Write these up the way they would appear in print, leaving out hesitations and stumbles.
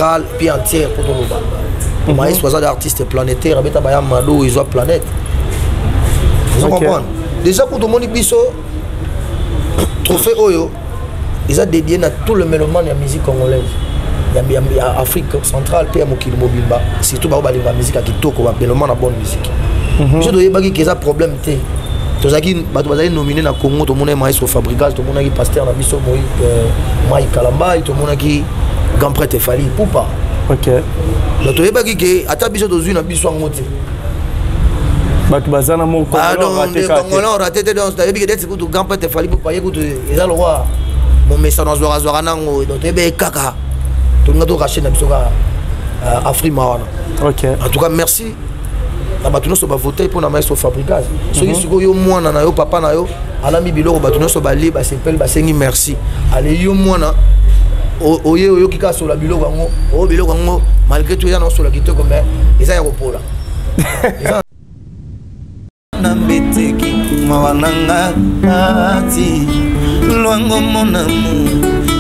centrale puis entière pour tout le monde. Maestro des artistes planétaires, avec un Mado, ils ont planète. Vous comprenez? Déjà pour tout le monde, trophée Oyo, ils ont dédié à tout le mélomane de la musique congolaise. Il y a Afrique centrale, puis il y a Mokili Mobimba. Surtout la musique qui toque, le mélomane a bonne musique. Je dois dire qu'il y a un problème. Tout ça qui est nominé dans le Congo, tout le monde est maestro Fabrigas, tout le monde est pasteur dans Bisso Moïse Kalamba, tout le monde est grand prêtre Fali Poupa. Ok. Donc tu sais que à ta Bisso dans une Bisso en moté. Bah tu bases dans mon Congo. Ah non, les Congolais ont raté dans ce début que d'être pour grand prêtre Fali Poupa, écoute, ils ont le roi. Mon message dans Zora Nango, donc tu es kaka. Tout le monde a racheté dans Bisso Afrique Marana. Ok. En tout cas, merci. Nous sommes votés pour la maestro Fabrigas. Ceux qui sont moi, papa, alami biloko, nous sommes allés, c'est merci. Allez, yo moi, oye qui casse sur la biloko, malgré tout, il y a sur la guitare comme ils ont aéroport là.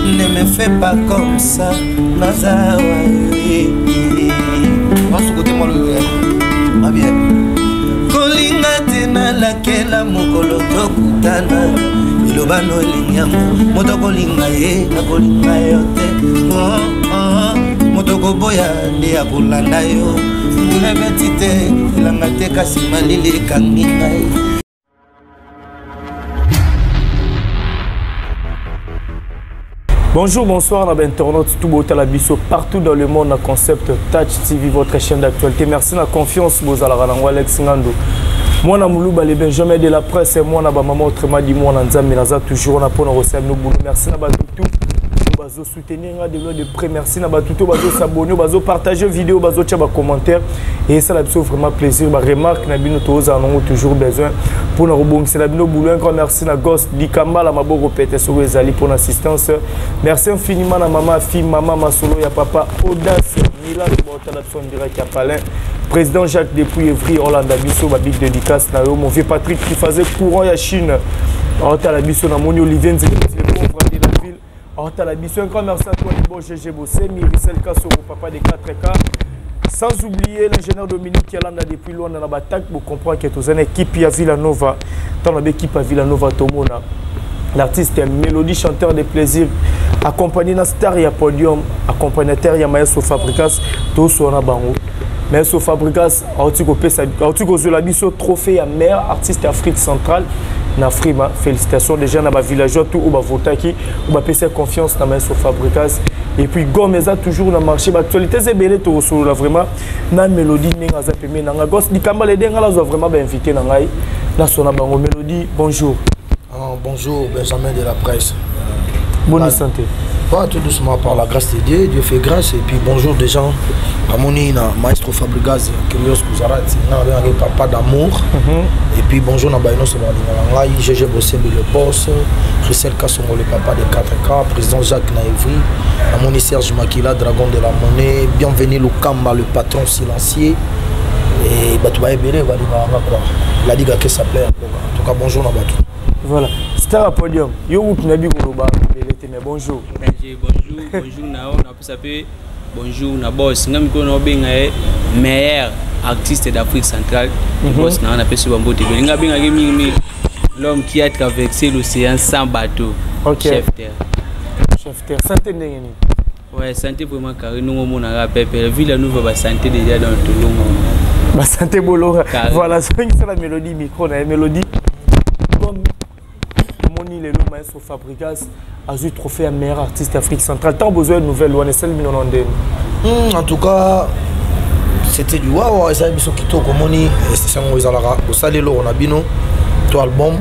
Ne me fais pas comme ça, kolinga tena lakela mokolo tokutana ilobano elinyango moto kolinga ye nakolinga yo te moto koboya nde akolanda yo nabeti te elanga te kasi malili ekangi ngai. Bonjour, bonsoir, on a internautes tout beau Talabiso partout dans le monde, à Concept Touch TV, votre chaîne d'actualité. Merci de la confiance, Bozalarango Alex Ngando. Moi, na Moulouba, les Benjamin de la presse, et moi, na maman autrement dit, moi, na Nzambe, na toujours, on a pour nous recevoir nos boulots. Merci, na tout. Bazo soutenir de près, merci na batuto bazo s'abonner, bazo partager vidéo, bazo tcha ba commentaire et ça la vraiment plaisir, ba remarque na bino to za non toujours besoin pour na rebondir c'est la bino boulot. Encore merci na gosse Dikamba la mabo répéter sur les alliés pour l'assistance. Merci infiniment na maman fille maman Masolo ya papa Audace Mila de Botalapson direct à Palin. Président Jacques depuis Evry Hollande Bisso ba big dédicace na mon vieux Patrick qui faisait courant ya Chine. En Talabiso na moni Olivier Nzeli le pauvre de la ville. Talabiso, encore merci à toi, bon GG Bossé, Miricel Kassoro, papa des 4K. Sans oublier l'ingénieur Dominique qui est là depuis loin dans la bataille pour comprendre qu'il y a une équipe à Villanova. Dans l'équipe à Villanova, Tomona. L'artiste est Mélodie, chanteur de plaisir, accompagné dans Star et Podium, accompagnateur et Maestro Fabrigas, tout sur la bango. Maestro Fabrigas, Autiko trophée à meilleur artiste d'Afrique centrale. Nafrima, félicitations déjà dans ma villageois tout ou voter qui ou passer confiance dans Maestro Fabrigas et puis Gomeza toujours dans le marché l'actualité c'est belé tout sur la vraiment na Mélodie ninga za pemé na gosse Dikamba les denga la vraiment bien invité na ngai na sona bango Mélodie bonjour. Bonjour Benjamin de la presse. Bonne santé. Tout doucement par la grâce de Dieu, Dieu fait grâce et puis bonjour des gens. Amoni na Maestro Fabrigas, Curios Kuzarat, na papa d'amour. Et puis bonjour na Baino Somalinga, GG Bossé le boss, Christelle Kassongo le papa de 4K, président Jacques Naivry, Amoni Serge Makila, dragon de la monnaie, bienvenue Lukamba le patron silencieux. Et Batouba Ebele va dire quoi. La ligue que ça plaît. En tout cas bonjour na Batou. Voilà. Star à podium. Yo ou Nabi Goloba, mais bonjour. Bonjour Nao, on a pu s'appeler bonjour na boss. Ngam ko no benga meilleur artiste d'Afrique centrale. Boss na on appelle sur Bambote. Nga benga mi l'homme qui a traversé l'océan sans bateau. Chef terre. Chef terre. Santé ndengeni. Ouais, santé vraiment carré nous on a rappelé Villanova ba santé déjà dans tout le monde. Ba santé bolo. Voilà, c'est la mélodie micro na mélodie. Le Maestro Fabrigas a eu trophée à meilleur artiste d'Afrique centrale. Tant besoin de nouvelles, on est seul en tout cas, c'était du waouh. Et ça, ils sont quittés comme on est. C'est ça, on salé l'eau, on a bino, tout album,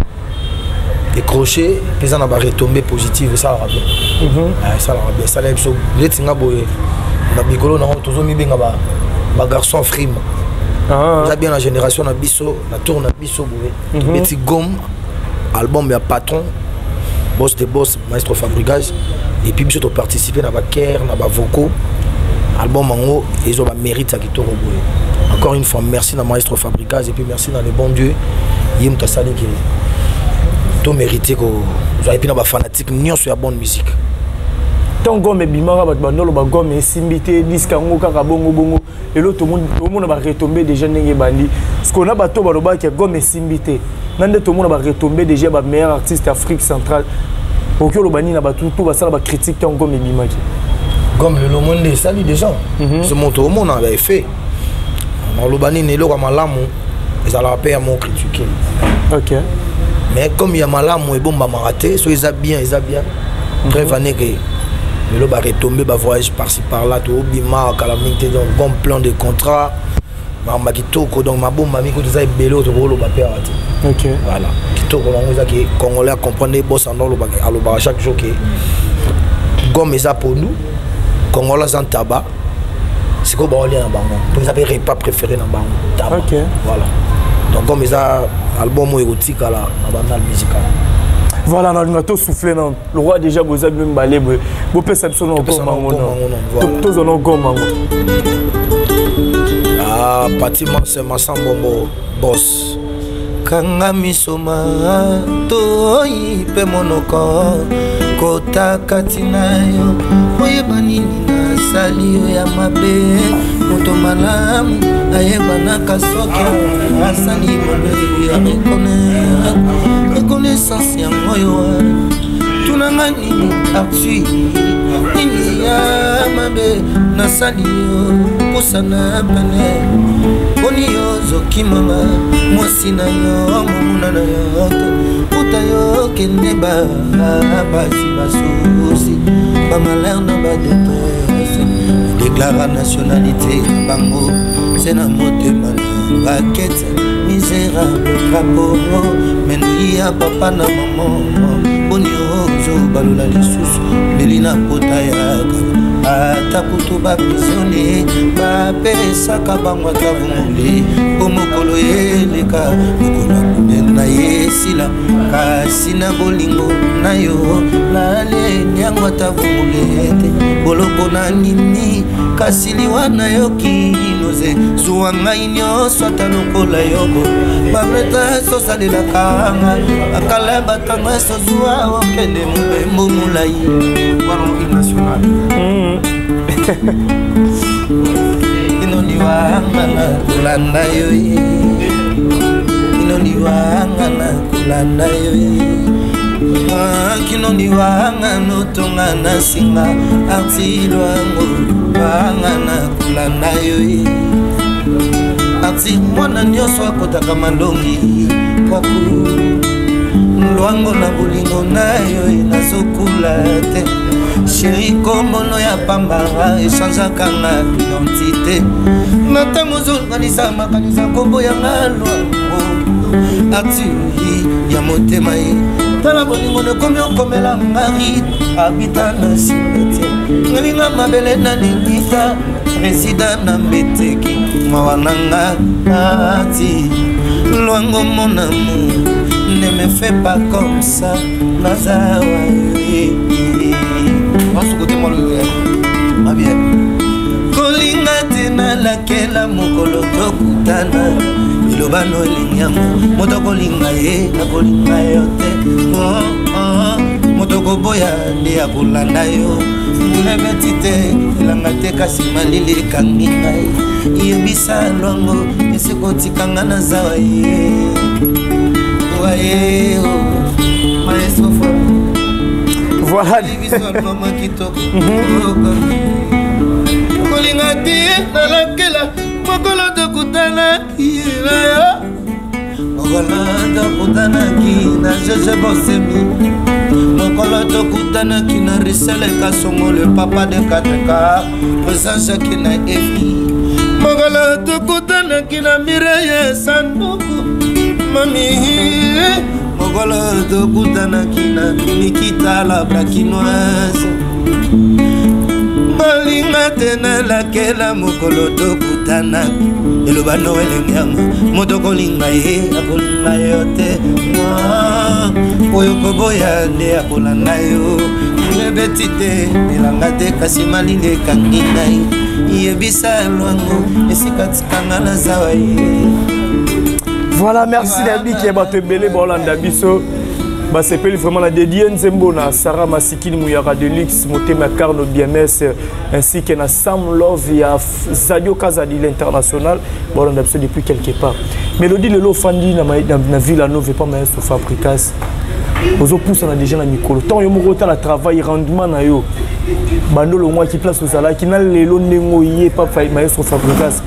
décroché, puis ça n'a pas retombé positif. Et ça, ça, ça, ça, les gens, les gens, na bikolo na tozo mi benga ba garçon frime. J'ai bien la génération na biso, na tourne na biso boé. Petit gomme, album ya patron. Boss de boss, Maestro Fabrigas. Et puis, je suis participé dans la Caire, dans la vocaux. Album en haut, et ils ont mérite à Kitoro. Encore une fois, merci à Maestro Fabrigas. Et puis, merci à les bons dieux. Yem Tassali qui tout mérité que vous avez pu dans la fanatique, ni sur la bonne musique. tant gomme bimara bat bandolo ba gomme simbité disque ngo kaka bongo et l'autre monde va retomber déjà ndenge bandi ce qu'on a bato baloba ki gomme simbité nande tout monde va retomber déjà ba meilleur artiste Afrique centrale OK lo bani na bato tout ba sala ba critique tant gomme bimaki comme le monde salut des gens ce moto monde avait fait dans le bani ne lo ka malamu ça la paix à mon critiquer OK mais comme il y a malamu et bon ba raté so ils a bien très vané que le va retomber ba voyage par-ci par-là tout bima calamité donc bon plan de contrat ma kitoko donc ma bombe mami ko ça bello to lo ba perdre OK voilà kitoko longo ça qui congolais comprendre boss en lo ba chaque jour que gomme ça pour nous congolais en tabac c'est quoi ba on en bango pour ça repas préféré dans bango tabac OK voilà donc comme ça album érotique là na bande musicale. Voilà, on a tout soufflé. Le roi déjà vous avez même balé. Vous pouvez s'absolument encore. Ah, Patiment, c'est ma sambombo boss. Kanga misoma toi pe monoko kota katinayo oyebani na salio ya mabe moto malamu ayebana kasoki asali mabe ya reconnaissance ya moyo tunangani artui nini ya mabe na salio kusana pene Boni yo zoki mama mwasi na yo mumuna na yo uta yo kende ba basi basusi ba malheur na ba détresse déclara nationalité bango c'est na motema na raquette misérable drapeau menuia papa na maman boni yo zo balula lisusu belina pota ya ata kutu baprisonnier bapesaka bango ata vumuli po mokolo yeleka mokolo akundeli na ye esila kasi na bolingo na yo naleni yango ata vumuli ete boloko na nini kasi liwa na yo kinoze zuwa ngai nyonso ata lokola yoko babreta sosalelaka nga akala batanga so zuwa okende mobembo molai wana national inoni wangana kulanda yo inoni wangana kulanda yo kinoni wangana otonga na singa arti lwango wangana kulanda yo arti mwana nyonso akotaka malongi kwaku lwango na bolingo na yo nazokula te chéri kombono ya pambara echangeaka nga identité na ntango ozonganisa makanisa kombo ya nga lwango arturi ya motema ye tala bolingo nekomi okomela ngari abita na simete ngelinga mabele na lingita président na mbeteki mawa na nga ati lwango mon amour ne me fais pas comme ça nazawa kolinga te nalakela mokolo tokutana liloba no elingi yango moto kolinga ye akolinga yo te moto koboya nde akolanda yo lebeti te elanga te kasi malili ekangi ngai yebisa lwango esikotikanga na zawa ye waye maestro fo voilà kolinga te nalakela mokolo tokutana yena yo mokolo tokutanaki na jeje bosemi mokolo tokutanaki na risele kasongo le papa de kateka presensaki na efi mokolo tokutanaki na mireye sanduku mami mokolo tokutanaki na Nikita la brakinoise balinga te nalakela mokolo tokutana eloba no elengi yango moto kolinga ye akolinga yo te oyo koboya nde akolanda yo lebeti te elanga te kasi malili ekangi ngai yebisa lwango esika tikanga na zawa ye. Voilà, merci Nabi qui est battu belé Bolanda Bisso. Bah c'est vraiment la dédiée Nzembona, Sarah Masikini Mouyara Delix, Motema Carno BMS, ainsi que Sam Love, il y a Sadio Kazadi l'international. Bon, on a besoin depuis quelque part. Mélodie le lot Fandi na ville à Nove pas maestro Fabricas. Aux opus on a déjà la micro. Tant yo mo la travail rendement na yo. Bando le moi qui place aux ala qui n'a le lot nengo yé pas maestro Fabricas.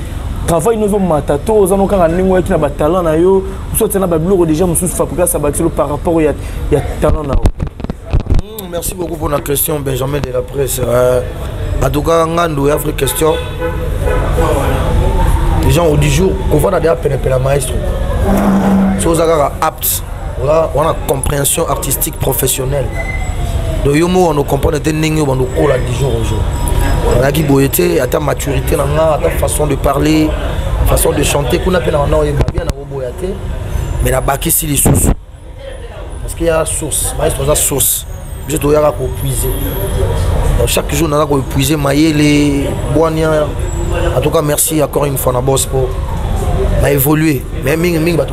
Travail nous sommes matato aux anons quand nengo qui n'a pas talent na yo. Soit na ba blog déjà monsieur Fabricas ça battre par rapport il y a talent na yo. Merci beaucoup pour la question Benjamin de la presse. En tout cas ngando ya vraie question. Les gens ont dit jour qu'on va d'ailleurs pénétrer la maestro. Si vous avez apte, on a compréhension artistique professionnelle. Donc yomo on comprend des ningi on nous colle à 10 jours au jour. On a qui boyete à ta maturité à ta façon de parler, façon de chanter qu'on appelle en bien à boyete mais la baki si les sources. Parce qu'il y a source, maestro a source. Je dois y avoir pour puiser. Donc chaque jour on a pour puiser mailler les boignards. En tout cas, merci encore une fois na boss pour évoluer. Mais ming ba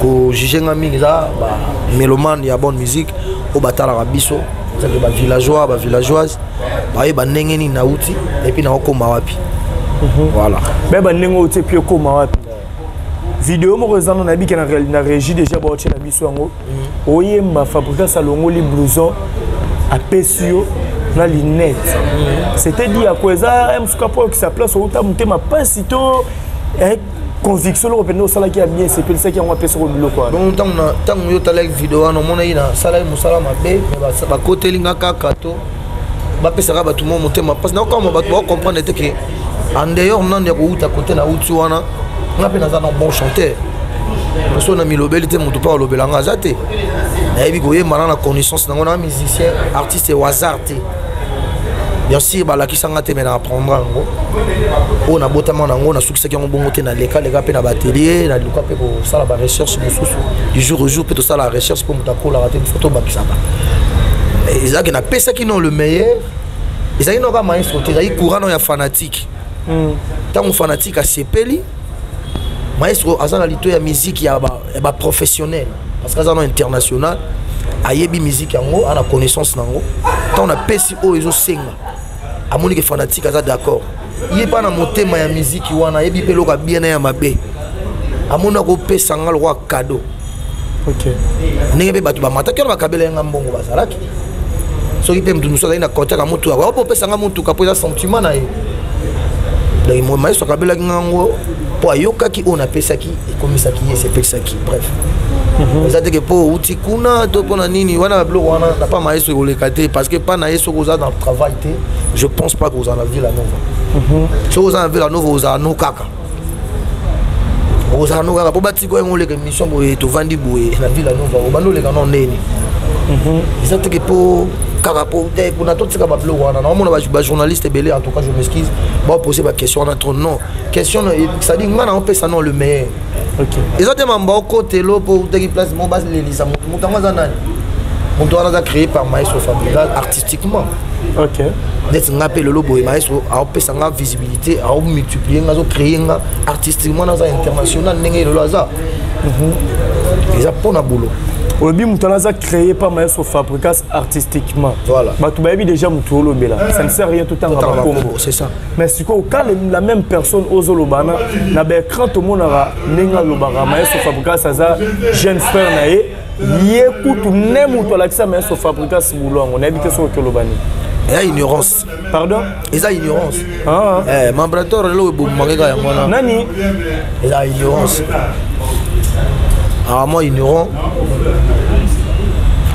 ko juger nga ming za ba mélomane ya bonne musique au batala rabiso, ça que ba villageois, ba villageoise, ba ndenge ni na uti et puis na okoma wapi. Voilà. Ba ndenge uti puis okoma wapi. Vidéo mo rezano na bi ke na régie déjà ba otche na biso ngo. Oyemba fabriquer salongo li blouson à Pesio. La lunette. C'était dit à quoi ça aime ce qui sa place au temps ma pas sitôt conviction européenne au salaire qui a bien c'est ça qui a appelé sur le bloc quoi. Donc tant yo tala vidéo no mona ina salaire musala mabe mais ba côté linga kakato ba pesa ba tout monde monter ma passe na comme ba comprendre que en dehors non ya ko uta côté na utu wana on appelle ça un bon chanteur. Parce qu'on a mis l'obélité mon tout pas l'obélanga zate. Et puis goye malana connaissance na ngona musicien artiste au hasard. Bien sûr ba la ki sanga te mena apprendre ngo. On a botamment na ngona succès qui ont bon monter na leka les gars pe na batelier na luka pe ko sala ba recherche mususu. Du jour au jour peut to sala la recherche pour mutako la rater une photo ba kisaba. Et ça qui na pesa qui non le meilleur. Et ça qui non ka maestro te ça courant ya fanatique. Tant on fanatique à sepeli. Maestro azana lito ya musique ya ba professionnel parce que azana international ayebi musique yango ana connaissance nango tant on a pesi o ezo senga amoni ke fanatique aza d'accord il est pas na motema ya musique wana yebi pe loka bien ya mabe amona ko pesa ngalo kwa cadeau. OK ndenge pe batu ba mataki ba kabela nga mbongo bazalaki so ki pe mtu nusa ina contact amutu wa po pesa nga mutu ka poza sentiment na ye donc moi maestro kabela ngango pour ayokaki on appelle ça qui comme ça qui c'est fait ça qui bref ça dit que pour outil kuna to pona nini wana blog wana n'a pas maestro ko le kate parce que pas na yeso ko za dans le travail je pense pas que vous en avez la nova so vous en avez la nova vous en no kaka vous en no kaka pour bati ko ngole ke mission boye to vandi boye na ville la nova o bando le kana neni ça dit que pour pour na tout ça ba blog wana na mona ba journaliste belé en tout cas je m'excuse ba poser ba question na ton nom question ça dit ngana on peut ça non le meilleur. OK exactement ba côté lo pour te place mon base l'Elisa montango za nani on doit la créer par maestro Fabricas artistiquement. OK d'être ngapé le lobo maestro a peut ça nga visibilité a multiplier nga zo créer nga artistiquement dans international ndenge lo za déjà pour na boulot. Obi Moutalaza créé par Maestro Fabricas artistiquement. Voilà. Batoubabi déjà Moutolo Bela. Ça ne sert rien tout le temps à Congo. C'est ça. Mais si quand la même personne ose Lobana, n'a pas écran tout le monde a Nenga Lobara, Maestro Fabricas Aza, jeune frère Naé, Yécoute ou Nemouto Alexa Maestro Fabricas Moulon. On a habité sur le Lobani. Il y a ignorance. Pardon? Il y a ignorance. Ah. Mambrator là où Mangega Yamona. Nani? Il y a ignorance. Ah moi ignorant.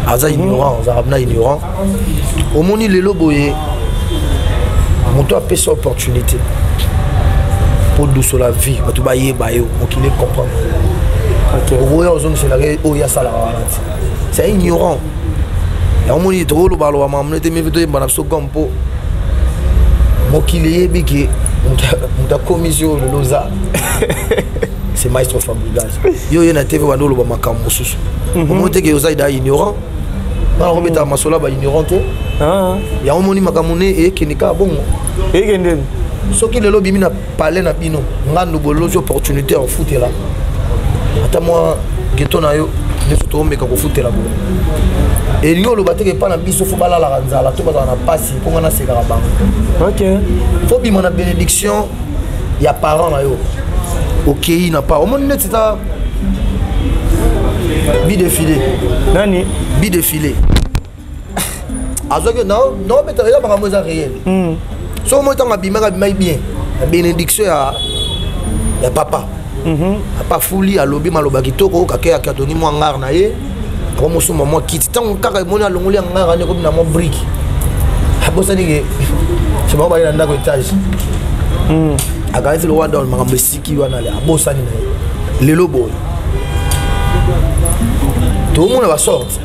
Aza ignorant, Zarabna ignorant. Au moni le loboye, on doit payer cette opportunité pour doucer la vie. Tu vas y aller, pour qu'il comprenne. Au voyage, c'est là où il y a ça. C'est ignorant. Et au moni trop le ballon, on m'a dit mais tu es bon absolu comme pour. Moi qui l'ai dit, on a commission le loza. C'est maestro Fabricas. Yo y a une TV wando le ba makambo susu. Au moins que vous êtes ignorant. Na robeta masola ba ignorante. Ah. Ya omoni makamune e kenika bongo. E kenden. Soki lelo bimi na parler na bino. Ngando bolo opportunité en foot là. Ata moi geto na yo nde so toomeka kofutela boye elingi oloba teke epa na biso fo balalaka nzala to bazala na pasi mpo nga nasekaka bango fo bima na bénédiction ya parent na yo okei na part omoni neti ta bidéfilé nani bidéfilé azwaki naobeta eza makambo eza réel so moi ntango abimaki bien la bénédiction ya papa papa fuli alobi maloba kitoko kakeyaki atoni mwa ngare na ye akomosomba mwa kiti ntango kaka emoni alongoli ya ngare ane komi na mwa brike abosanike sobango bali na ndako étage akanisi lo wanda makambo esiki wana le abosani na ye lelo boye tomona basorte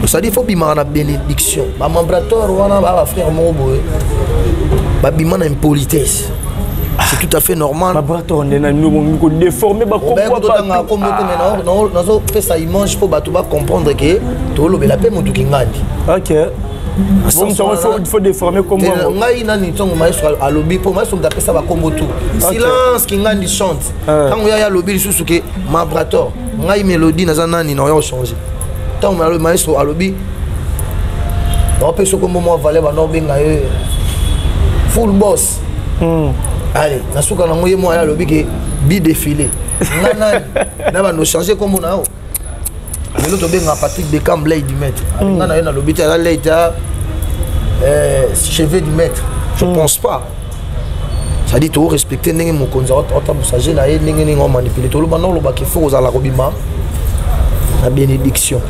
c'est-à-dire faut bimaka na bénédiction bamembratoire wana bafrère moko boye babima na impolitesse c'est tout à fait normal membratoire ndena niko déformer bakomotanga komote mais nazo pesa image po bato ba comprendre que tolobela pe motu kingandi OK bon il faut déformer comme moi ngai nani tongo maestro alobi po maestro ndapesa ba kombo tout silence kingandi chante quand ya alobi lisusu ke membratoire ngai mélodie naza nani na yo changer tant maestro alobi on peut se comme moi valer ba no benga full boss allez nasuka na ngoye moi alobi ke bi défilé nana na ba no changer comme na o lelo to benga Patrick de Camblay du maître nana na lobi ta leta cheveux du maître je pense pas ça dit tout respecter ndenge mon konza autant messager na ye ndenge ndenge on manipuler to lo bana lo ba ke faut za la robima la bénédiction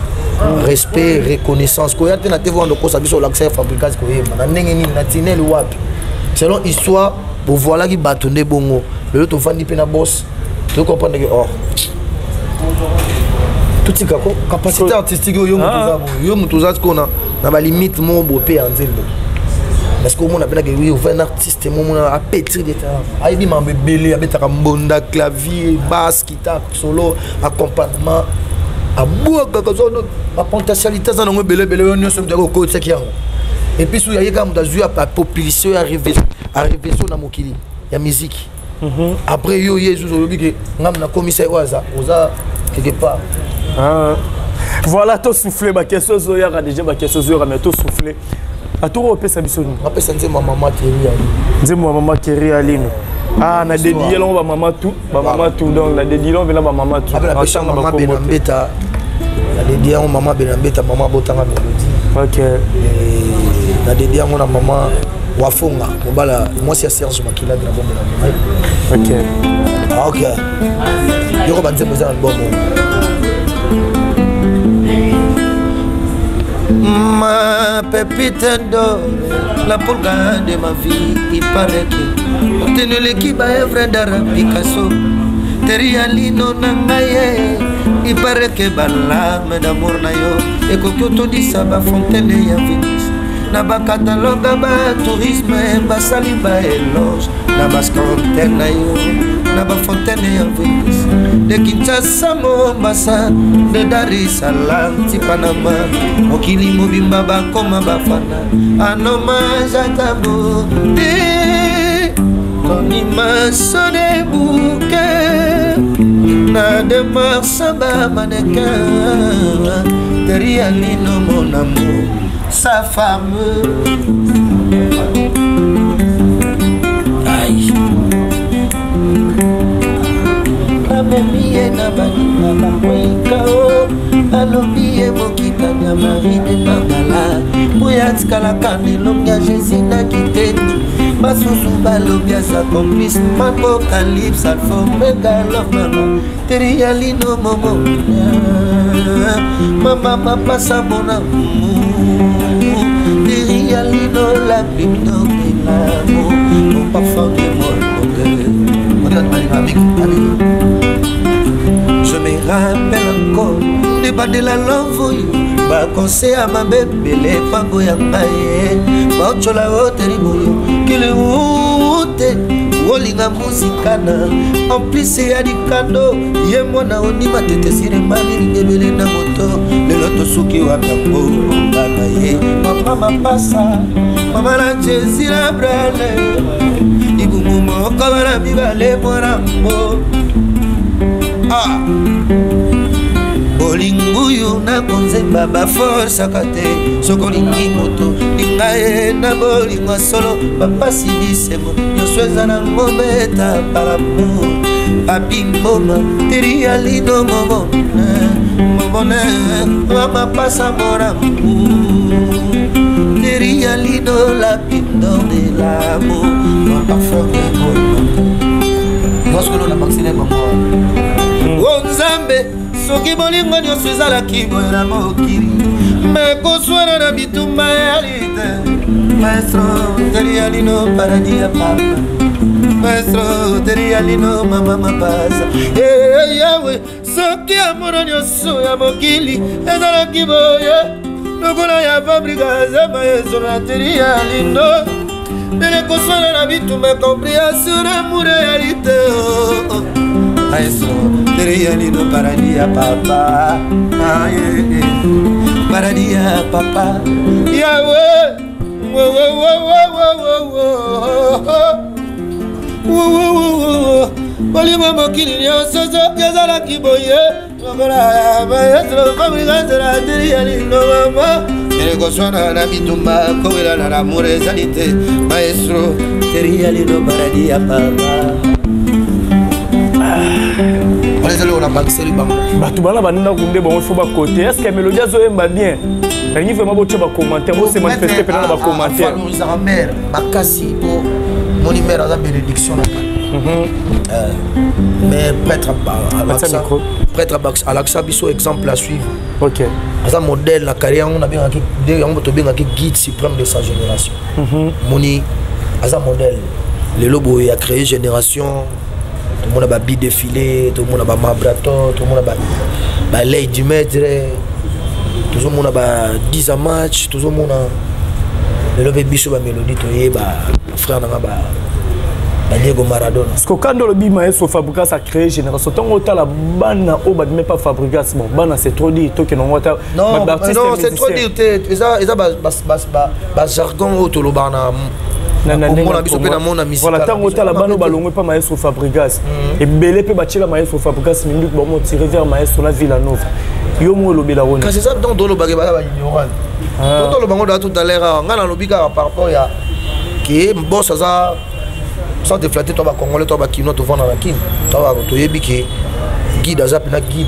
respect reconnaissance ko yate na te vendre ko sa biso l'accès fabricage ko yema na ndenge ni na tinel wapi selon histoire pour voilà qui batonné bongo le to fandi pe na boss tu comprendre que oh tout ce capacité artistique yo mutuza ko na ba limite mon beau pe en nzembo parce que on a bien que oui un artiste mon a pétri de talent aibi mambe belé abetaka mbonda clavier basse guitare solo accompagnement abouaka kazono la potentialité za ngo belé on se ndako ko tsaki yango et puis sou yaka mutazu a population arrivé sur na mokili ya musique après yo yesu olobi ke ngam na commissaire waza oza quelque part voilà to souffler ba question zoyaka déjà ba question zoyaka mais to souffler atoro pesa bisoni apesa nze maman Thierry ali nze maman Thierry alino na dédié long ba maman tout donc la dédié long vena ba maman tout après la pesa maman Benambeta la dédié on maman Benambeta maman botanga mélodie OK la dédié on a maman wafonga mobala moi c'est Serge Makila de la bombe OK OK yoko banze moza album ma pépite d'or, la polka de ma vie, il paraît que obtenu l'équipe à œuvre d'art Picasso, Terialino Nangaye, il paraît que balame d'amour nayo, et que tout dit ça va fontaine et Venise, na ba catalogue ba tourisme, ba saliba éloge, na ba scantel nayo, na ba fontaine et Venise, de Kinshasa Mombasa, de Dar es Salaam, ti Panama, Mokili Mobimba ba koma ba fana, un hommage à ta beauté, ton image sonne bouquet, na de Marsaba mannequin, derrière Lino mon amour, sa femme. Aïe. Mie na banina bakwekao alobie mokita na mari de Mangala Boya tikala kanelongi ya Jésus na kiteni basusu balobi aza complice Apocalypse Alpha Omega love mama Terialino momo mama mapasa mon amour Terialino la bibino de l'amour mon parfum de mon cœur. Je me rappelle encore débat de la love ba conseil à ma bébé les pango ya ngaye ba chola hoteli boyo kile ute wolinga musikana en plus ya dikando ye mwana oni matete sire mami ngebele na moto lelo to suki wa kambo bana ye mama pasa mama la jezira brale ibumu mo kabara bibale morambo bolinguyu na konzemba baforsaka te sokolingi moto lingaye na bolingo solo bapasi bisengo nyonso eza na ngobeta paramour papi mboma teria lino mobone wamapasa moramu teria lino la pindor de l'amour parfum de bon lorsque l'on a vacciné bango Nzambe soki bolingo nyonso ezalaki boye na mokili mekoswana na bitumba ya lite maestro teria lino paradis ya papa maestro teria lino mama mapasa yawe soki amoro nyonso ya mokili ezalaki boye lokola ya fabrika za maestro na teria lino melekoswana na bitumba comprehension amour réalité maestro teria lino paradis ya papa paradis ya papa yawe bolimo mokili nyonso soki ezalaki boye lokola ya maestro fabrikante na teria lino mama elekoswana na bitumba kowelana na amour ezali te maestro teria lino paradis ya papa bato bana baninda kunde bango fo bakote est ce que mélodie azoyemba bien nangi vraiment botia bacommentaire bose manifeste mpena na bacommentaire bakasi moni mare aza bénédiction mais prêtre alakisa biso exemple à suivre aza modèle na carrière yango tobengaki guide suprême de sa génération moni aza modèle lelo boye a créé génération tout le monde a défilé, tout le monde a mabrato, tout le monde a l'œil du maître, tout le monde a 10 à match, tout le monde a le biso ba mélodie, tout le frère n'a pas Diego Maradona. Parce que quand le Bimaestro Fabregas a créé génération, tant que la bande au bas même pas Fabregas, bon, bande c'est trop dit, toi qui non non c'est trop dit, ça jargon au tolobana. Voilà, tant que la bande balongwe pas Maestro Fabregas et belé peut bâtir Maestro Fabregas, mais nous bon tirer vers Maestro la Villanova. Yo mo lo bela woni. Quand c'est ça dans le bagage ba ignorant. Tout le bango da tout à l'heure, ngana lobika par rapport ya qui boss ça sans te flatter toi ba congolais toi ba kino to vendre la kin. Toi ba to yebi ki guide za pena guide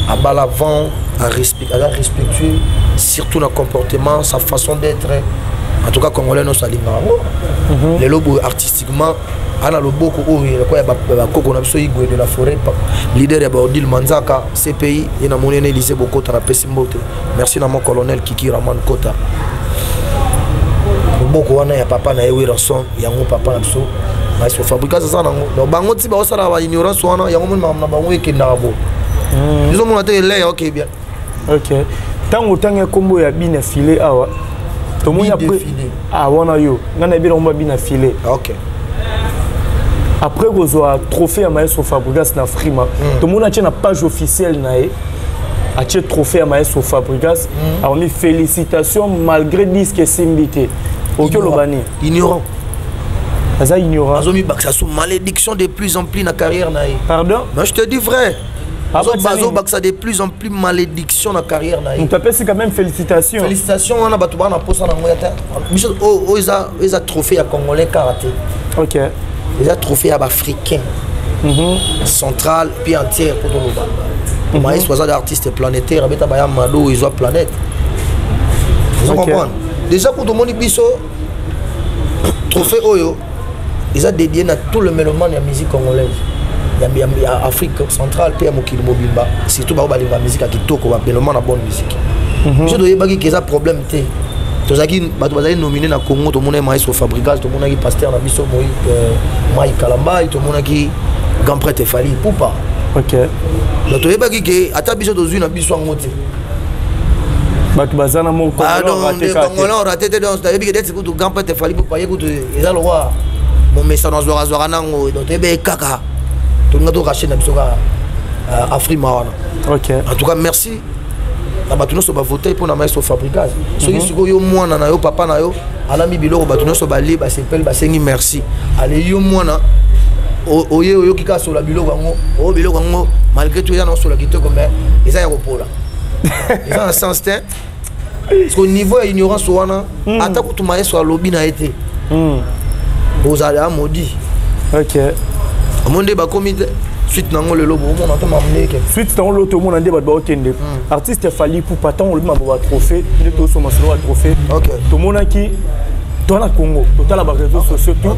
à bas l'avant à respectueux surtout dans comportement, sa façon d'être. En tout cas, Congolais, nous sommes les lobos artistiquement, on a le beaucoup de la forêt, leader de Bordil Manzaka, CPI, et na monnaie Élysée Bokota na Pessimbote. Merci à mon colonel Kiki Raman Kota. Beaucoup on a papa na ewe ranson, yango papa na so, maestro Fabregas ça na no bango ti ba sala ba ignorance wana yango mun na bango ekenda bo. Ils ont monté les OK bien. OK. Tango tanga kombo ya bina filé awa. Tout le monde a pris. Ah, on a eu. On a bien filé. Ok. Après, vous avez un trophée à Maestro Fabregas dans Frima. Tout le monde a une page officielle. A un trophée à Maestro Fabregas. On a félicitations malgré disque et simbité. Ok, Lobani. Ignorant. Ça ignorant. Ça sous malédiction de plus en plus dans la carrière. Pardon? Mais je te dis vrai. Ça de plus en plus malédiction dans la carrière. On t'appelle quand même félicitations. Félicitations, on a battu un poste dans le ils ont trophée à Congolais karaté. Ok. Ils ont trophée à Africain. Central, puis entière pour tout le monde. Ils sont des artistes planétaires, ils ont planète. Vous comprenez? Déjà pour tout le monde, trophée Oyo, ils ont dédié à tout le mélomane de la musique congolaise. Afrique centrale puis mokili mobimba surtout ba balinga musique kitoko ba beloma na bonne musique je dois yebaki que ça problème té tozaki bato bazali nominé na Congo to mona Maestro Fabregas to mona ki pasteur na biso Mai Kalamba to mona ki grand prêtre Fali Poupa. OK donc to yebaki que ata biso to zui na biso ngote bato bazana mon ko on raté donc to yebaki d'être ko grand prêtre Fali Poupa yeko to eza le roi mon message na zora nango donc yebe kaka tout le monde racheté dans Afrique. Ok. En tout cas, merci. Nous sommes voté pour Maestro Fabregas. Ceux qui sont moi na yo papa na yo, ala mi biloko batuno so bali ba s'appelle ba sengi merci. Allez yo moi na oye oyo kika so la biloko ngo, o biloko ngo malgré tout ya na so la kitoko mais eza ya kopola. ils ont un sens parce qu'au niveau de l'ignorance attaque tout maïs sur lobby n'a été vous allez à maudit ok au monde ba comité suite nango le lobo on entend m'amener suite dans l'autre monde ande ba okende artiste fali pour pas tant le ba trophée de tout son masolo trophée ok tout monde qui dans la Congo total la réseaux sociaux tout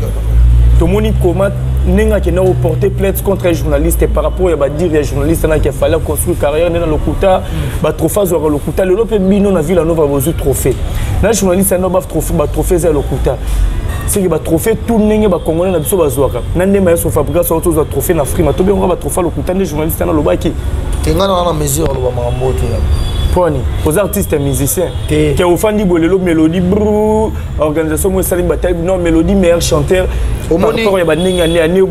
tout monde comment ninga qui n'a porté plainte contre un journaliste par rapport à dire les journalistes qui fallait construire carrière dans le Kuta ba trophée sur le Kuta le lope bino na ville nova bozu trophée na journaliste na ba trophée sur le Kuta c'est que ba trophée tout ninga ba congolais na biso bazwaka na ndema ya so fabrication auto za trophée na frima to bien on va trophée le Kuta des journalistes na lobaki tenga na mesure lo ba mambote poni aux artistes et musiciens qui ont fait des mélodie organisation moi salim bataille non mélodie meilleur chanteur au monde il y a des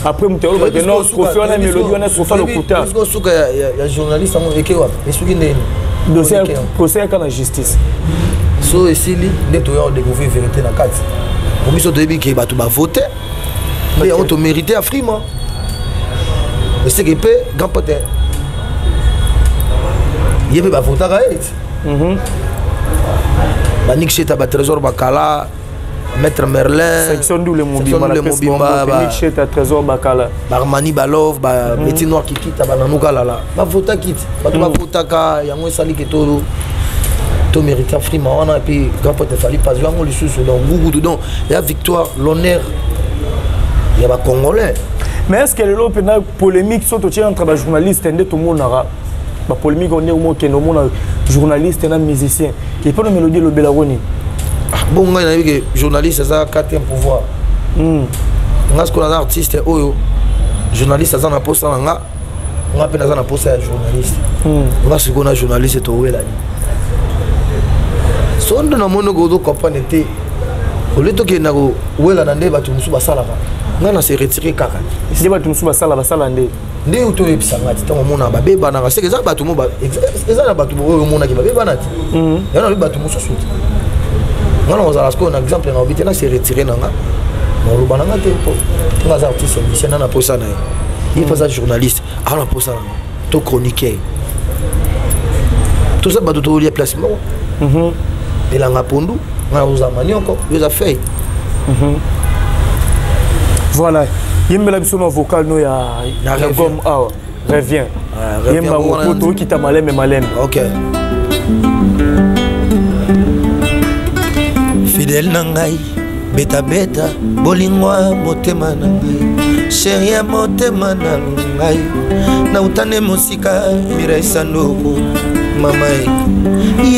après mon théorie que non trophée on a mélodie on a trophée le Kuta parce que souka ya journaliste on écrit wa mais souki ndeni dossier procès à la justice so esili ndeto ya découvrir vérité na kati pour biso toyebi ke bato ba voter mais on to mériter afrima mais c'est que peu grand pote il y a des photos à Nick Cheta, Trésor Bakala, Maître Merlin, section double Mobimba, Nick Cheta, Trésor Bakala, Barmani Balov, Betty Noir qui quitte, Bananoukala, la photo quitte, la photo il y a moins sali que tout, tout mérite Afrima, et puis grand pote Fali pas jouer on le sous dans Gougou dedans, il y a victoire, l'honneur, il y a des Congolais. Mais est-ce que le polémique sont entre les journalistes et tout le monde la polémique on est au moins que nos journalistes et musiciens et pas de mélodie le Belaroni bon on a vu que journaliste ça a quatrième pouvoir on a ce qu'on a artiste oyo journaliste ça na poste on a peine ça na poste journaliste on a ce qu'on a journaliste to wela son de na mono go do comprendre té au lieu to que na go wela na ndeba tu musu basala nga na se retirer kaka ndeba tu musu basala ndé nde uto ebisanga ti tango mona babeba na seke za bato mo ba eza na bato oyo mona ki babeba na ti yana le bato mosusu ti ngana ozala sko na exemple na obite na se retirer nanga na lo bananga te po nga za artiste musicien na posa na il faut ça journaliste ala posa na to chroniqueur tout ça bato to lié placement elanga pondu nga ozamani encore yo za fait voilà yembela biso na vocal no ya gomme awa revient yemba moto qui ta malem ok fidèle na ngai beta beta bolingwa motema na ngai chérie motema na ngai na utane mosika miraisa ndoko mama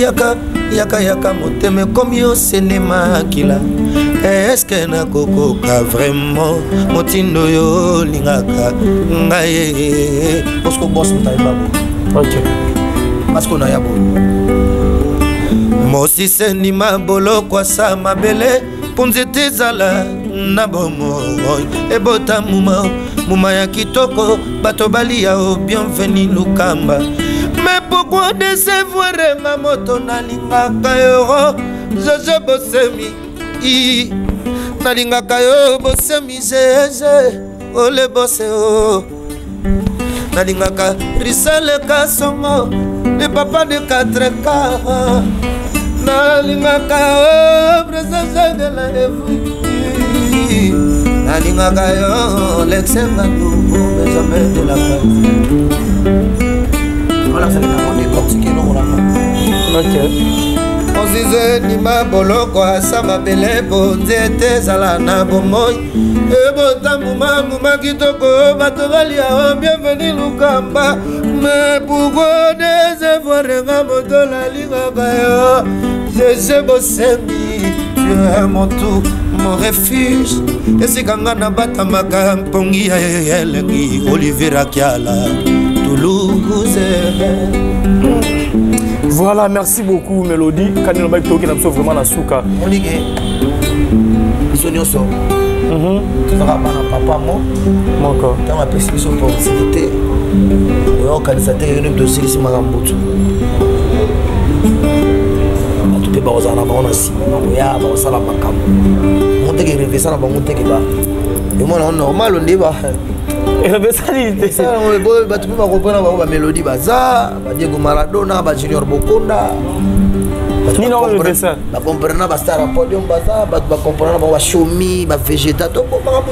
yaka yaka yaka motema comme yo senema kila est-ce que na kokoka vraiment motindo yo lingaka ngai parce que boss mtaimba ok parce qu'on a yabo mosi seni mabolo kwa sa mabele punzete zala na bomo ebota muma ya kitoko bato balia o bienvenue lukamba mais pourquoi décevoir ma moto na lingaka yo je bosemi nalingaka yo bosemi zeze ole bose o nalingaka risale kasongo le papa de 4K nalingaka yo presence de la revue nalingaka yo l'exemple nouveau jamais de la place voilà ça va décortiquer non ok Ozize ni maboloko asama bele bonzete zala na bomoi ebota muma kitoko batovali a bienvenue lukamba mais pourquoi décevoir nga moto la liga yo je bosemi tu es mon tout mon refuge esikanga na batamaka mpongi ya elengi Olivier Kiala Toulouse. Voilà, merci beaucoup Mélodie. Quand on va toquer là, vraiment la souka. On dit que ils sont nyonso. Tu vas pas papa moi. Mon corps. Dans ma perception pour faciliter. Le organisateur est venu de Silis Marambutu. Tout est bas à la bande aussi. On y a dans ça la macam. On te que rêver ça la bande on te que là. Et moi normal on dit bah. Responsabilité. Ça, tu peux comprendre la mélodie, Diego Maradona, Junior Bokonda. Ni non, je fais ça. Ba comprendre ba star podium baza, ba comprendre ba shomi, ba végéta to ba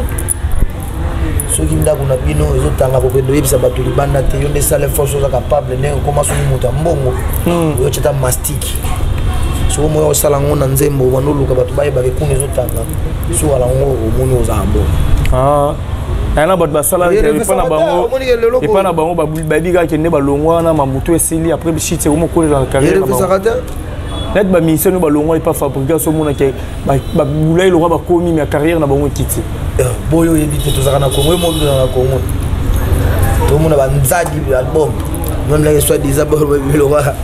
so qui ndako na bino ezotanga ko kendo yebisa bato libanda te yo ne sale force za capable ne comment so muta mbongo yo cheta mastic so mo yo sala ngona nzembo banoluka bato baye ba kuni ezotanga so ala ngo omoni ozambo ana bato basala epana bango epana bango babika kende balongwa na mamuto esili après bichite omo kolela na carrière na bango net ba mission ba longwa pas fabriquer so mona ke ba boulay lo ba komi ma carrière na bango kiti boyo yebite to zakana Congo mo na Congo to mona ba nzadi album même la soit des abord ba bilora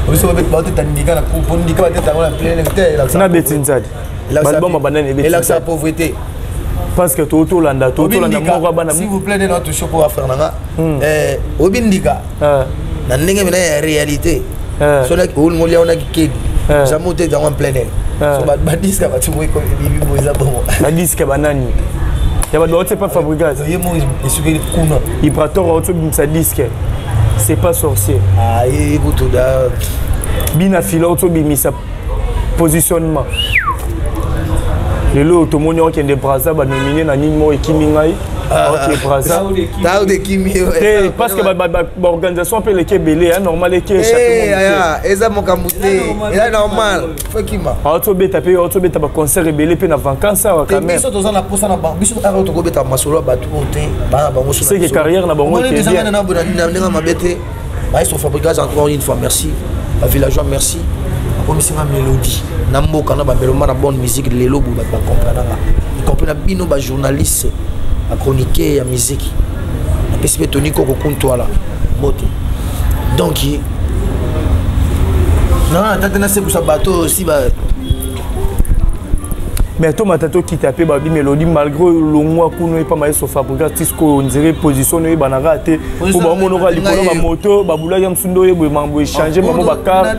obiso ba bet ba tandika na ko ndika ba teta na plein lecteur la na betin nzadi album ba nane betin et la pauvreté parce que toto landa mo bana s'il vous plaît de notre choco à faire nanga obindika na ndenge mena ya réalité so like all molia on a kid ça monte dans un plein air so ba disque ba tu moi ko bibi boza bon ba disque banani ya ba doit pas fabriquer yemo isuki kuna Ibrator auto sa disque c'est pas sorcier écoute da bina filo auto bimisa positionnement lelo to monyo qui est de Brazza ba nominé na nimo ekimingai OK Brazza ta de kimi parce que l'organisation peut les belé hein normal les chaque eza mokamute eza normal fakima auto beta ba concert belé pe na vacances quand même biso tozana posa na bango biso aro to beta masolo ba tout côté ba bango sur c'est que carrière na bango qui bien na bonanga mabete ba ils sont fabricants encore une fois merci la villageois merci comme c'est ma mélodie na mboka na ba meloma na bonne musique lelo bu ba comprendre ils comprennent bino ba journaliste a chroniquer ya musique a pesipe toni ko kuntoala bote donc non tata na se pour sa bateau aussi ba mais to matato qui tapé ba bi mélodie malgré longwa kuno pas mai so fabriquer tisco on dirait positionner bana raté pour ba monora likolo ba moto ba bula ya msundo yebwe mambo changer mamo ba car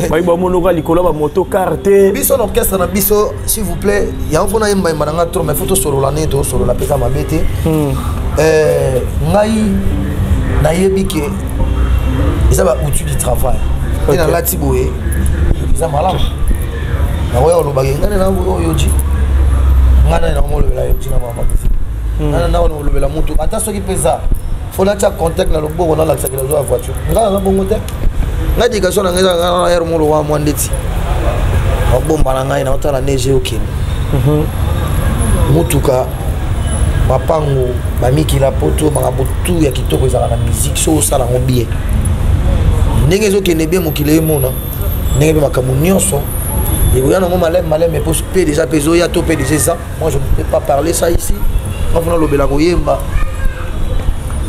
ba monora likolo ba moto carte biso l'orchestre na biso s'il vous plaît ya on fona yemba maranga trop mais photo solo la neto solo la pesa mabete ngai na yebike ça va outil du travail et dans la tiboé ça malade na wewe ulobage ngane na yoji ngana na mo lobela yoji na mama bizi ngana na ono lobela mutu ata soki pesa fola cha contact na loboko na la sakela zo voiture ngana na bongo te ngadi ka sona ngeza ngana yero mo lo wa mo ndeti obomba na ngai na otala neige okini mutuka mapango bamiki la poto makabutu ya kitoko ezala na musique so sala ngo bien ndenge zo kende bien mokile mona ndenge be makamu nyonso. Et vous avez malin, mais pour payer déjà peso, il y a tout payé déjà ça. Moi, je ne peux pas parler ça ici.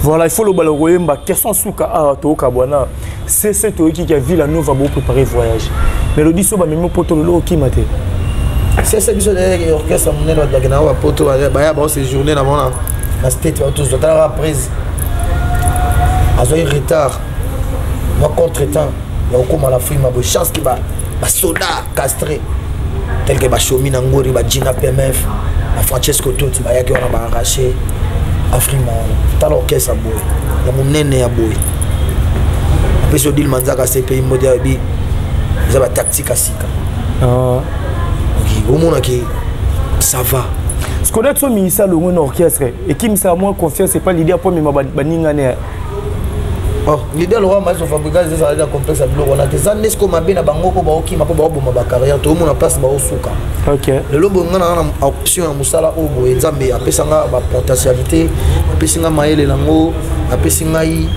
Voilà, il faut le balagoyemba. Question souka à Tokabwana. C'est cette qui a vu la nous va beaucoup préparer voyage. Mais le disco va même poto le qui m'a dit. C'est ça qui est orchestre mon élève de Ganawa poto baya ba ces journées là mon la state tous de la prise. Azoy retard. Moi contre-temps, il y a comme la fille ma chance qui va ba soda castré tel que ba Chomi Nangori ba Gina PMF ba Francesco Totti ba yaki wana ba arraché Afrima ta l'orchestre boy ya munene ya boy après so dil manzaka CPI modèle bi za ba tactique asika OK au monde qui ça va ce qu'on a tout mis ça le monde orchestre et qui me ça moins confiance c'est pas l'idée pour me baningane. Oh, l'idée le roi mais son fabricage c'est ça complexe à bloc on a des années comme bien na bango ko ba okima po ba bomba ba carrière to mon place ba osuka. OK. Le lobo ngana na option ya musala o bo nzambe apesanga ba potentialité, apesinga maele lango, apesinga yi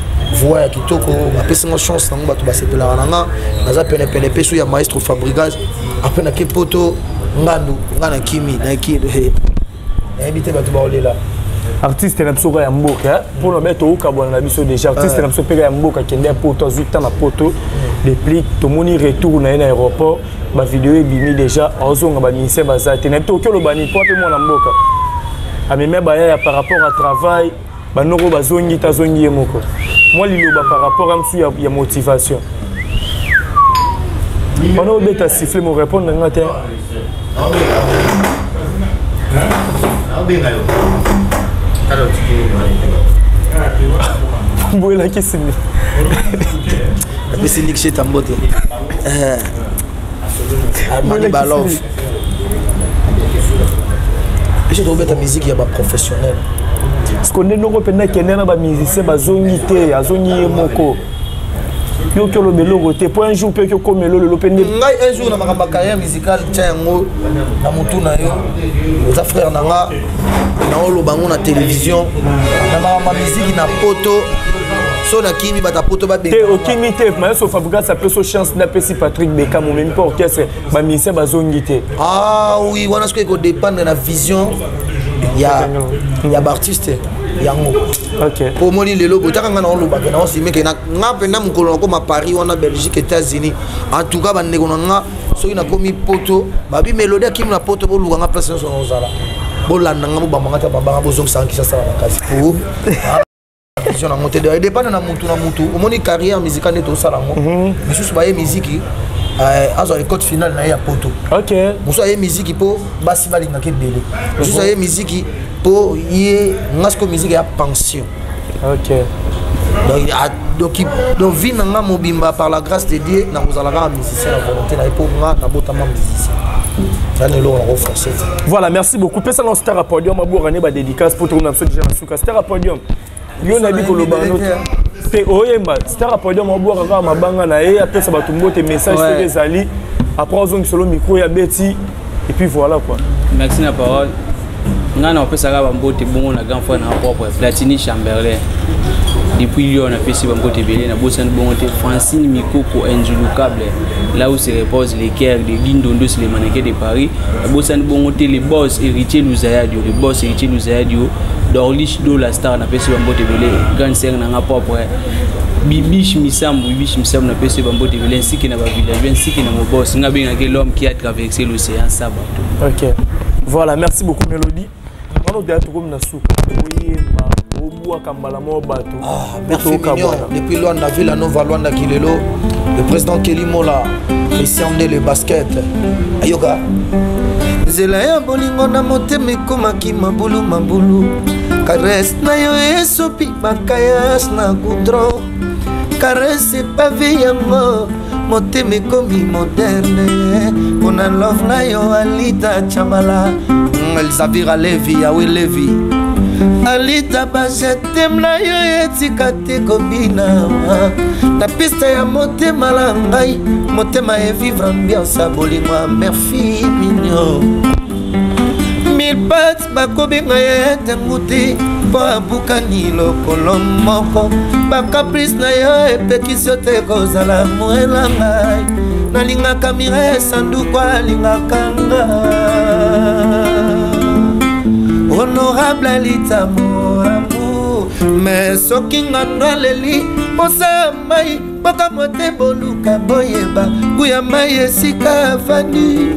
voix ya kitoko, apesinga chance nango bato ba sepela nanga, naza pene peso ya maestro fabricage, apena ke poto ngandu ngana kimi na ki na invité bato ba olela. Artiste na biso ya mboka pour le mettre au Kabwana na biso déjà artiste na biso peka ya mboka kende poto azuta na poto depuis to moni retour na aéroport ba vidéo ebimi déjà ozonga ba ministère bazate na to ke lo bani po pe mona mboka ameme ba ya par rapport à travail ba noko bazongi ta zongi yemoko moi liloba par rapport à msu ya motivation on a beta siffler mon répondre na ngata Boula qui s'est mis. C'est Nick chez Tambote. Armani Balov. J'ai trouvé ta musique, il y a pas professionnel. Parce qu'on est européen qui est un musicien, il y a zone moko. Yo que le melo roté pour un jour peut que comme le l'open. Un jour dans ma carrière musicale tiens ngo na mutu na yo. Les frères nanga na olo bango na télévision. Na ma musique na poto. So na kimi bata poto ba be. Te okimi te mais so Fabregas ça peut so chance na pesi Patrick Beckham ou même pas orchestre ba musicien ba zongi te. Ah oui, wana ce que dépend de la vision. Il y a artiste yango. OK. Pour moni lelo botaka ngana olo ba na aussi mais que na ngape na mukolo ko ma Paris wana Belgique États-Unis. En tout cas ba ndeko nga so ina komi poto ba bi mélodie kimi na poto bo luka nga place so ozala. Bo landa nga ba mangata ba ba bo zongi sanki ça sala kasi. Pour vision na monter de dépend na mutu au moni carrière musicale de tout ça là mais sous ba musique azo le code final na ya poto. OK. Muso ya musique po basi balinga ke délai. Muso ya musique po yé ngasko musique ya pension. OK. Donc vie nanga mobimba par la grâce de Dieu na muzalaka musicien la volonté na po nga na botama musicien. Voilà, merci beaucoup. Pesa dans Star Podium, ma bourrane ba dédicace pour tourner absolument déjà suka Star Podium. Yo na bi ko lo bano. Pe oyemba Star Podium ma bourraka ma banga na e apesa ba tumbo te message sur les ali. Après on solo micro ya Betty et puis voilà quoi. Merci la parole. Ngana opesa ka ba mbote bongo na grand frère na propre Platini Chamberlain. Depuis Lyon, on a fait ce Bambote Belé, on a bossé Francine Mikoko Njulukable, là où se reposent les cœurs de Guindondo sur les mannequins de Paris. On a bossé les boss héritiers Louzayadio, les boss héritiers Louzayadio, Dorlich Do la star, on a fait ce Bambote Belé, grande sœur n'a pas propre. Bibiche Missam, on a fait ce Bambote Belé, ainsi qu'il n'a pas village, ainsi qu'il n'a pas boss. On a bien l'homme qui a traversé l'océan Sabato. Ok, voilà, merci beaucoup Mélodie. On a comme merci mignon. Depuis Luanda Ville, Nova Luanda Kilelo, le président Kelly Mola, Christian le basket. Ayoka. Zelaya bolingo na motema komaki mabulu mabulu. Caresse na yo esopi bakayas na goudron. Caresse pavé yango motema komi moderne. Mona love na yo Alita Chamala. Elzavira Levi, Awe Levi. Alita bajetem na yo etika te kobina. Na piste ya motema la ngai, motema e vivre ambiance bolingo merci mignon. Mille pattes bakobenga ye tenguti po abukani lokolo moko. Bakaprice na yo epekisi te kozala moela ngai. Nalingaka mire sanduku alingaka ngai. Honorable Alita mon amour, mais soki ngana leli posa mai boka mote boluka boyeba kuya mai esika fani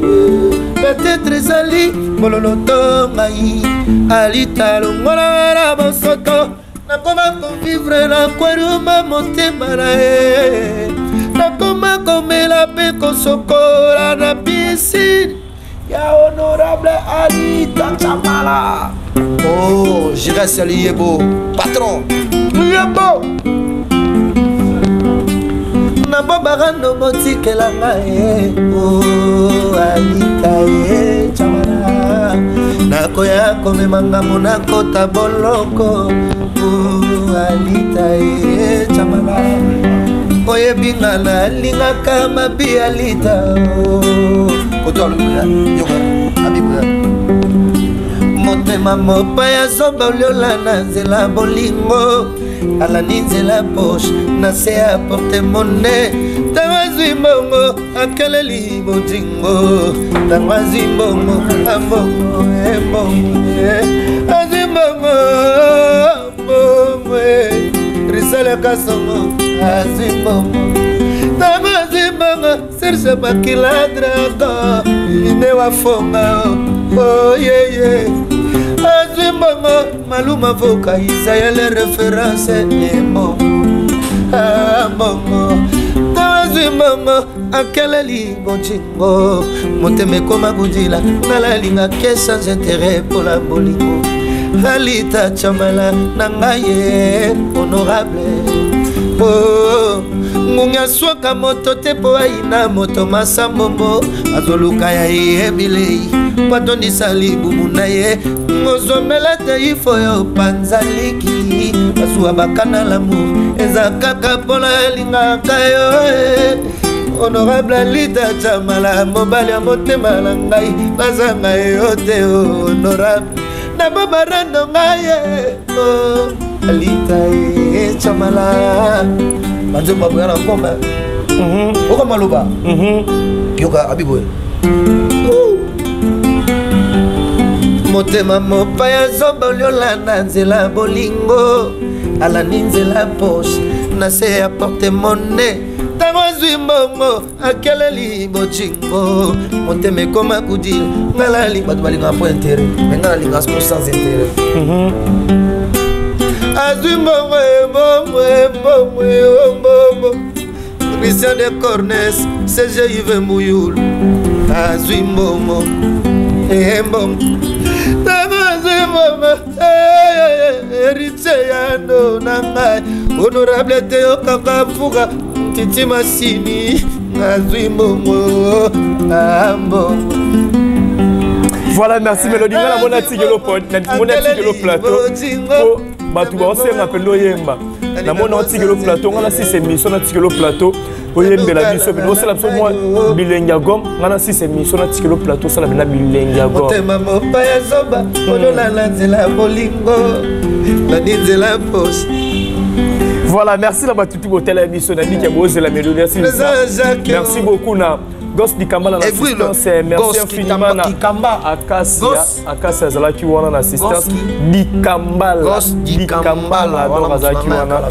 peut-être ezali bololoto ngai Alita longola na bosoto nakoma konvivre na kweruma motema na ye nakoma komela mpe kosokola na piscine. Honorable Alita Chamala. Oh, j'irai saluer Yebo, patron. Yebo. Nabo barano botike la ngae. Oh, Alita Chamala. Nako ya kome manga monako taboloko. Oh, Alita Chamala. Oye bingana linga kama bi Alita. Koto le yoga abibu motema mopa ya zoba oliola na nzela bolingo ala ninzela poche na se apporte monnaie tawazwi mbongo akeleli bojingo tawazwi mbongo ambongo embongo azwi mbongo mbongo risale kasongo azwi mbongo Serge Bakila Draga Ine wafonga Oh yeah yeah Azimbanga Maluma Voka Isaiah les références Emo Mongo Azimbanga Akeleli Bonchingo Moteme Koma Gudila Nala linga que sans intérêt pour la bolingo Alita Chamala Nangaye honorable. Oh, Munga swaka moto tepo aina moto masambombo azoluka ya ebile patondi salibu munaye ngozomela te ifo yo panzaliki asua bakana lamu ezakaka pona linga kayo honorable Alita Chamala mobali motema na ngai bazanga yote honorable na babarando ngaye oh Alita Chamala Manzo babuya na koma oko maluba yoka abiboy motema mopaya zoba lyolanda nzela bolingo ala ninzela poche na se ya porte-monnaie tawazwi mbongo akeleli bochingo motema ekoma kudil ngalali bato balinga po intérêt mais ngala linga sans intérêt azwi mbongo mbongo Christian de Cornes CGIV Mouyoul azwi mbongo héritier yando nangai honorable Théo Kakafuga Titi Massini azwi mbongo mbongo. Voilà, merci Mélodie. On a mon article au plateau. Batuba on s'est rappelé l'oyemba. Na mon article au plateau, on a 6 émissions article au plateau. Oyembe la biso, mais c'est absolument bilingue gom. On a 6 émissions article au plateau, ça la bena bilingue gom. Tema mo paya zoba, olola la nzela bolingo. La nzela poste. Voilà, merci la batutu hôtel émission na biki boze la mélodie. Merci beaucoup na Gos di Kamba na assistance, merci infiniment na Akasia Zalaki wana na assistance di Kamba donc Zalaki wana.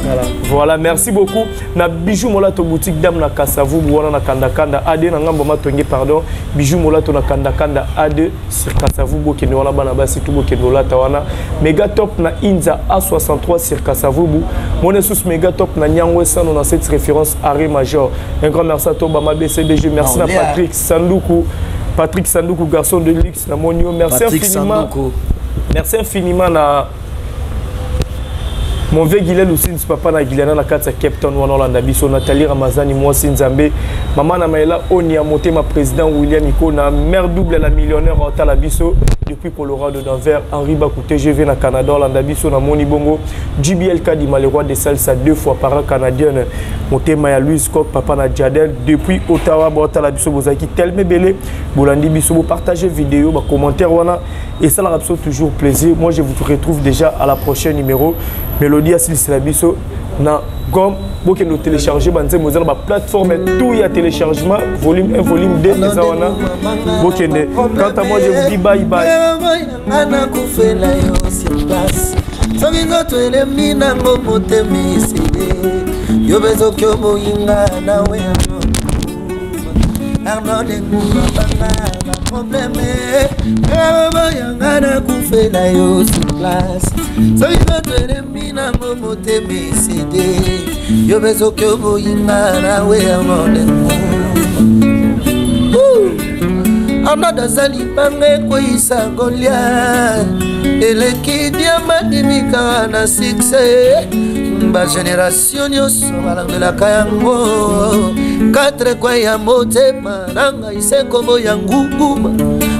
Voilà, merci beaucoup na Bijou Molato boutique dame na Kasavu wana na Kanda AD na ngambo matongi pardon Bijou Molato na Kanda AD sur Kasavu bokende wana bana basi tout bokende olata wana méga top na Inza A63 sur Kasavu mon sous méga top na Nyangwe Sano na cette référence arrêt major. Un grand merci à toi Bama BCDG, merci na Patrick Sandoukou, garçon de luxe, na monio. Merci infiniment. Merci infiniment na mon vieux Guilel aussi, papa na Guilena na Katsa Captain Wanolanda Biso, Nathalie Ramazani, moi Sinzambe, maman na Maïla Onia Moté, ma président William Iko, na mère double la millionnaire Otala Biso, depuis Colorado d'Anvers, Henri Bakou TGV na Canada, Orlanda Biso, na Moni Bongo, JBL Kadima, le roi des salsa 2 fois par an canadienne, Moté Maya Louise Coq, papa na Jadel, depuis Ottawa, Otala Biso, Bozaki, Telme Belé, Bolandi Biso, vous partagez vidéo, commentaire, et ça la toujours plaisir. Moi je vous retrouve déjà à la prochaine numéro. Mélodie Assis Labiso na gom boke no télécharger banze mozala ba plateforme tout y a téléchargement volume 1 volume 2 ezawana boke ne quant à moi je vous dis bye bye ana kufela yo sur place soki ngoto ele mina ngomo temisi yo bezo kyo moyinga na we Arnaud de Ngouma banga problème ana kufela yo sur place soki ngoto ele mina ngomo temisi yo bezo kyo moyinga na we Arnaud de Ngouma Amada Zali Bange Kwisa Goliath Eleki Diamandi Mika na succès Ba génération Nyoso Balangela Kayango 4 kwa ya motema Nanga ise kombo ya nguguma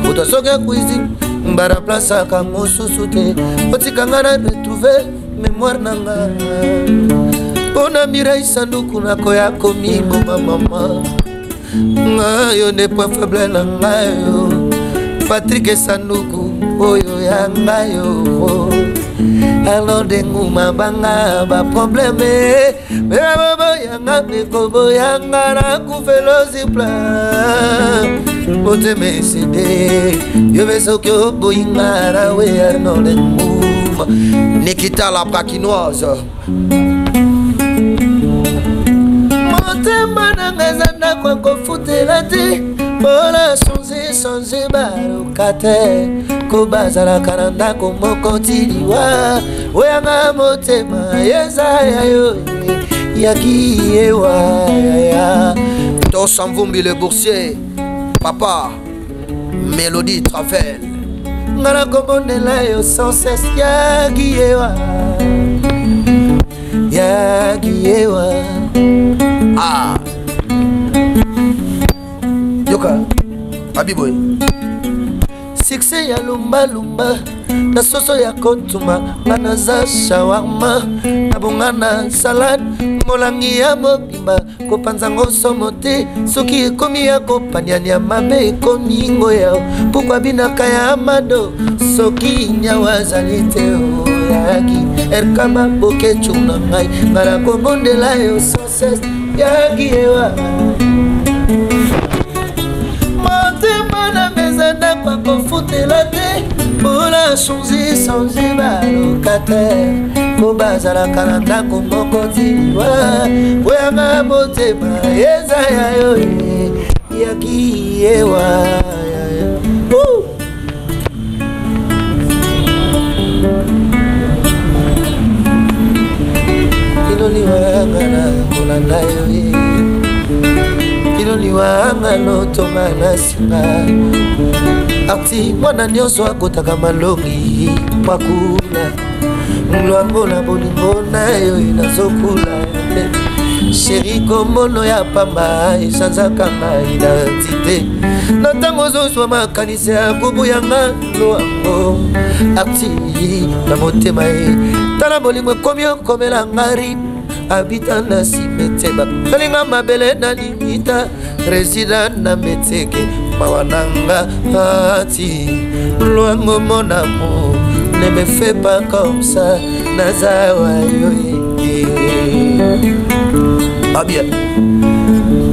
Utosoke kuizi Mbara plasa kamo susute Otikanga na retrouver Mémoire nanga Pona mira isanduku na koya komingo mama Ngayo ne point faible na ngayo Patrick Sanduku oyo ya ngayo Alon de Ngouma banga ba problème Beba baba yanga mekobo yanga na kufelo zipla Ote me sede Yo beso kyo boyinga na we Alon de Ngouma Nikita la prakinoise Motema nanga zanda kwa kofutela te Bola sonze barokate Kobazala karanda komoko tiliwa Oyanga motema yeza yayo Yakiewa ya Tosamvumbi le boursier Papa Mélodie Travel ngala komondela yo sans cesse yagiyewa yagiyewa ah yoka abiboy succès ya lumba lumba na soso ya kontuma nganaza shawarma nabongana salade molangi ya mobimba kopanzango somo te soki ekomi ya kopaniania mabe ekomi ngoya pokwa binaka ya mado soki nyawa azali te oyaki erkama boke chuna ngai ngala komondela yo soses yaki ewa motema na mezanda kwa kofutela te Bola chonzi sanzi balokataire Kobazalaka na ndako moko tiwa Boyanga motema eza ya yo yaki ewa Kiloliwanga na kolanda yo Kiloliwanga no toma na singa Arti mwana nyonso akotaka malongi pakula Mlwango na bolingo na yo inazokula Chéri komono ya pamba esanzaka na identité Na ntango ozozwa makanisi ya bubu yanga lwango Arti na motema ye Tala bolingo ekomi okomela ngari Habita na simeteba Talinga mabele na limita Résident na meteke Mawananga ati Loango mon amour Ne me fais pas comme ça Nazawa yoye Ah bien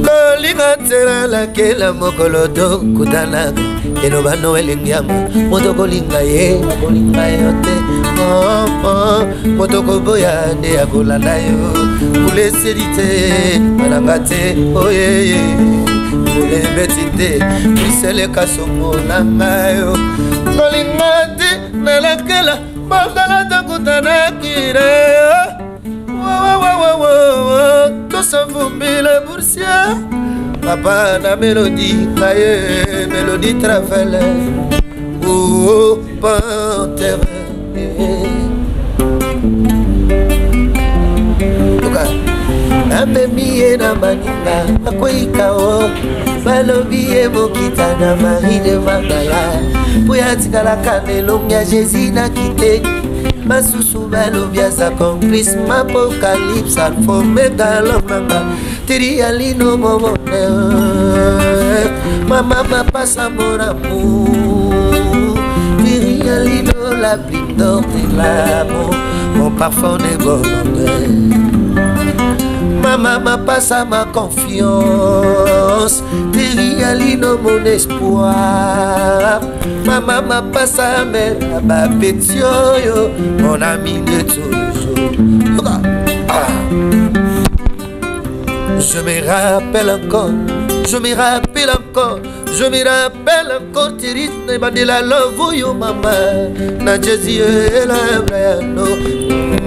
Kolinga tera la kela mokolodo Kutanaka Eloba noel ngiamu Motoko linga ye Kolinga yote Motoko boya ne akolanda yo Mule serite Manangate oye Mule betite Misele kasongo nangayo Kolingate Nalakela Bakala takutana kire Tosa vumbile boursia Papa na mélodie Kaye mélodie traveler Oh panthère Amemiye na maninga Akoika o Balobiye mokita na mari de Mangala Puya tikala kanelong ya Jésus na kite Masusu balobia sa complice M'apocalypse alfo megalong nanga Tiri alino momone Mama pasa mon amour Tiri alino la plume d'or de l'amour Mon parfum de bonheur Mama passe à ma confiance Tiri alino mon espoir Mama passe à ma pétio Mon ami de toujours Je me rappelle encore Je me rappelle encore Je me rappelle encore Tiri ne la love you mama Na Jésus et la Briano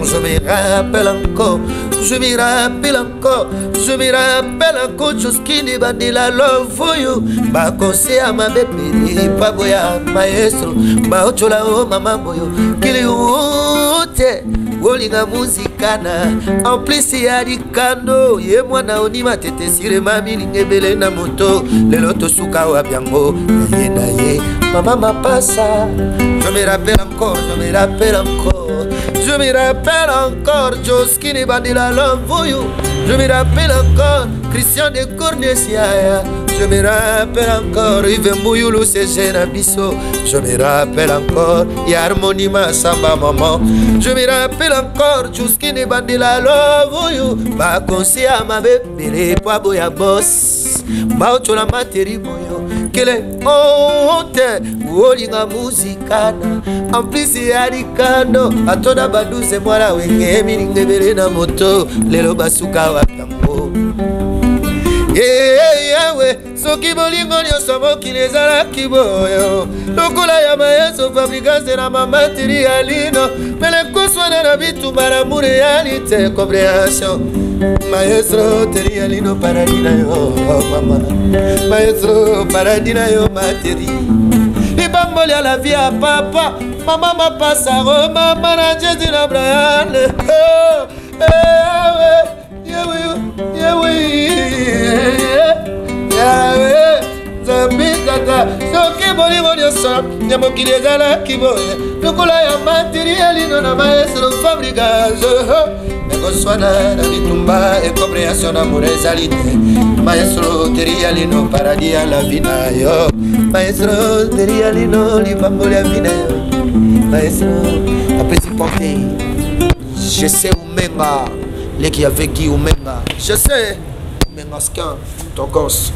Je me rappelle encore Je me rappelle encore, je me rappelle encore chose qui n'est pas de la love for you. Ba conseil à ma bébé, pas boya maestro, ba ochola o mama boyo. Kili ute, wolinga muzikana. En plus ya dikano, ye mwana oni matete sire mami lingebele na moto. Lelo to suka wa biango, ye na ye. Mama ma passa, je me rappelle encore, je me rappelle encore. Je me rappelle encore Joski ne bandi la love for you. Je me rappelle encore Christian de Cornesia. Je me rappelle encore Yves Mouyoulou c'est Nabiso. Je me rappelle encore Yarmoni Samba maman. Je me rappelle encore Joski ne bandi la love for you. Ba konsi ama bebele kwa boya boss. Ba ochola materi boyo. Kele honte Wolinga muzikana En plus yarikano Atona baduze mwana wenge Miningebele na moto Lelo basuka wakambo Yewe Soki bolingo nyoso mokili ezala kiboyo Lokola ya mayeso fabrikase na materialino Mele kuswana na bitu maramu realite Compréhension Maestro terialino paradina yo mama Maestro paradina yo materi Iba pamboli à la vie à papa. Maman m'a passé à Roma, maman Jésus na Brian. Zambi tata, soki boli boli so, nyamokili ezalaki boye. Lokola ya matériel na maestro fabricage. Negoswana na bitumba e compréhension d'amour ezali te. Maestro terialino paradis à la vie na yo. Maestro terialino libamboli à vie na yo. Maestro apesi porter. Je sais Oumenga, les qui a vécu Oumenga. Je sais Oumenga scan ton gosse.